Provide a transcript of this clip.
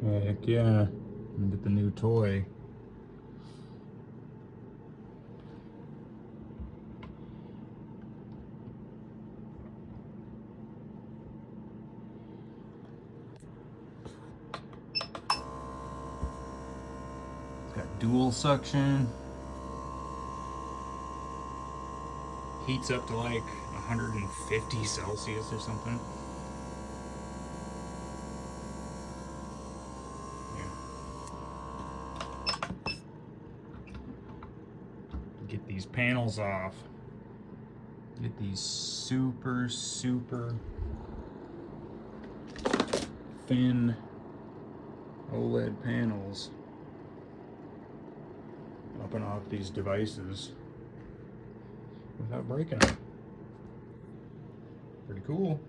Heck yeah. And get the new toy. It's got dual suction. Heats up to like 150 Celsius or something. Get these panels off. Get these super thin OLED panels up and off these devices without breaking them. Pretty cool.